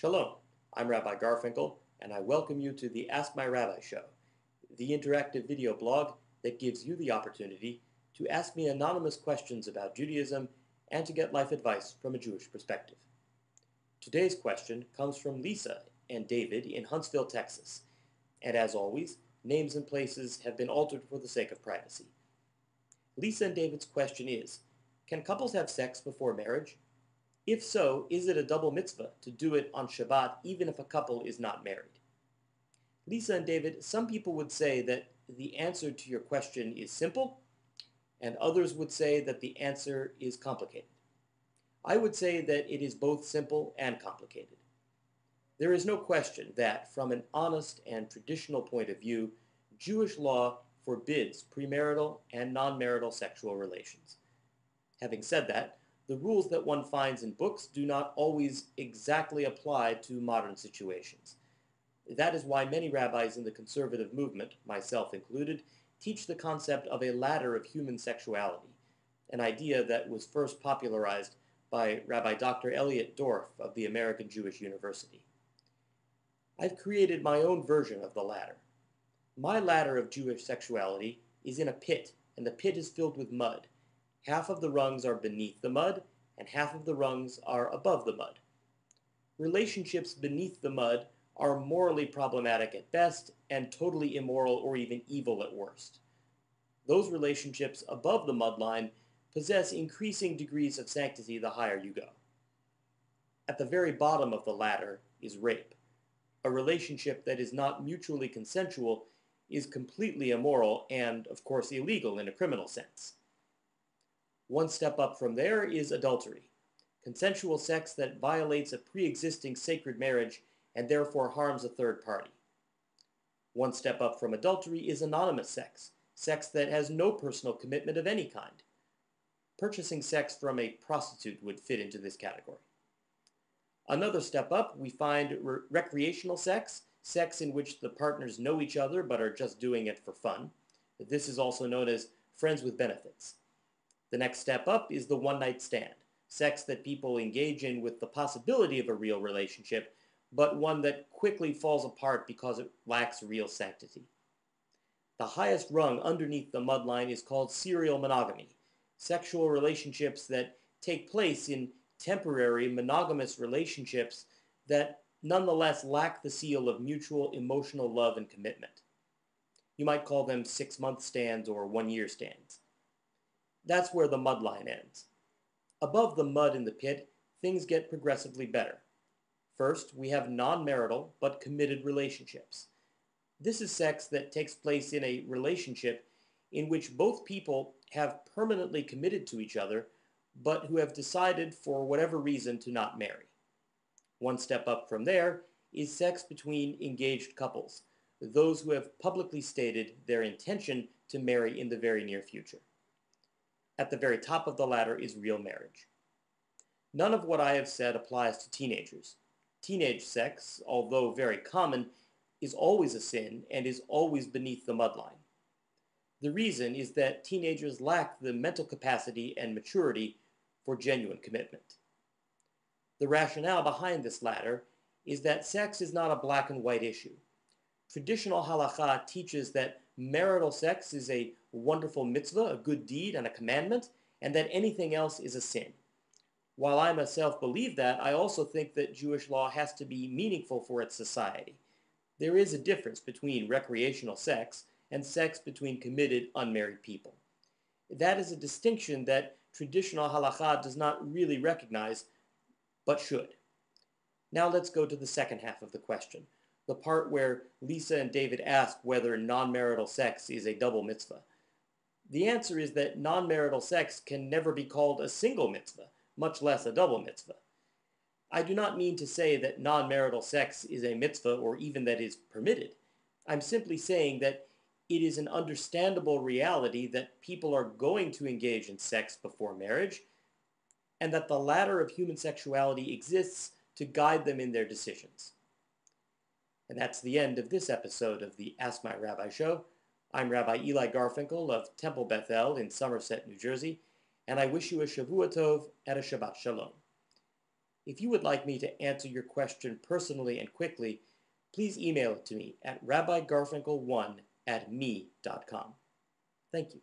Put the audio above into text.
Shalom, I'm Rabbi Garfinkel, and I welcome you to the Ask My Rabbi Show, the interactive video blog that gives you the opportunity to ask me anonymous questions about Judaism and to get life advice from a Jewish perspective. Today's question comes from Lisa and David in Huntsville, Texas, and as always, names and places have been altered for the sake of privacy. Lisa and David's question is, can couples have sex before marriage? If so, is it a double mitzvah to do it on Shabbat even if a couple is not married? Lisa and David, some people would say that the answer to your question is simple, and others would say that the answer is complicated. I would say that it is both simple and complicated. There is no question that, from an honest and traditional point of view, Jewish law forbids premarital and non-marital sexual relations. Having said that, the rules that one finds in books do not always exactly apply to modern situations. That is why many rabbis in the conservative movement, myself included, teach the concept of a ladder of human sexuality, an idea that was first popularized by Rabbi Dr. Elliot Dorff of the American Jewish University. I've created my own version of the ladder. My ladder of Jewish sexuality is in a pit, and the pit is filled with mud. Half of the rungs are beneath the mud, and half of the rungs are above the mud. Relationships beneath the mud are morally problematic at best, and totally immoral or even evil at worst. Those relationships above the mud line possess increasing degrees of sanctity the higher you go. At the very bottom of the ladder is rape. A relationship that is not mutually consensual is completely immoral and, of course, illegal in a criminal sense. One step up from there is adultery, consensual sex that violates a pre-existing sacred marriage and therefore harms a third party. One step up from adultery is anonymous sex, sex that has no personal commitment of any kind. Purchasing sex from a prostitute would fit into this category. Another step up, we find recreational sex, sex in which the partners know each other but are just doing it for fun. This is also known as friends with benefits. The next step up is the one-night stand, sex that people engage in with the possibility of a real relationship, but one that quickly falls apart because it lacks real sanctity. The highest rung underneath the mud line is called serial monogamy, sexual relationships that take place in temporary monogamous relationships that nonetheless lack the seal of mutual emotional love and commitment. You might call them 6-month stands or 1-year stands. That's where the mud line ends. Above the mud in the pit, things get progressively better. First, we have non-marital but committed relationships. This is sex that takes place in a relationship in which both people have permanently committed to each other, but who have decided for whatever reason to not marry. One step up from there is sex between engaged couples, those who have publicly stated their intention to marry in the very near future. At the very top of the ladder is real marriage. None of what I have said applies to teenagers. Teenage sex, although very common, is always a sin and is always beneath the mud line. The reason is that teenagers lack the mental capacity and maturity for genuine commitment. The rationale behind this ladder is that sex is not a black and white issue. Traditional halakha teaches that marital sex is a wonderful mitzvah, a good deed, and a commandment, and that anything else is a sin. While I myself believe that, I also think that Jewish law has to be meaningful for its society. There is a difference between recreational sex and sex between committed, unmarried people. That is a distinction that traditional halakha does not really recognize, but should. Now let's go to the second half of the question, the part where Lisa and David ask whether non-marital sex is a double mitzvah. The answer is that non-marital sex can never be called a single mitzvah, much less a double mitzvah. I do not mean to say that non-marital sex is a mitzvah or even that it is permitted. I'm simply saying that it is an understandable reality that people are going to engage in sex before marriage, and that the ladder of human sexuality exists to guide them in their decisions. And that's the end of this episode of the Ask My Rabbi Show. I'm Rabbi Eli Garfinkel of Temple Bethel in Somerset, New Jersey, and I wish you a Shavua Tov and a Shabbat Shalom. If you would like me to answer your question personally and quickly, please email it to me at rabbigarfinkel1@me.com. Thank you.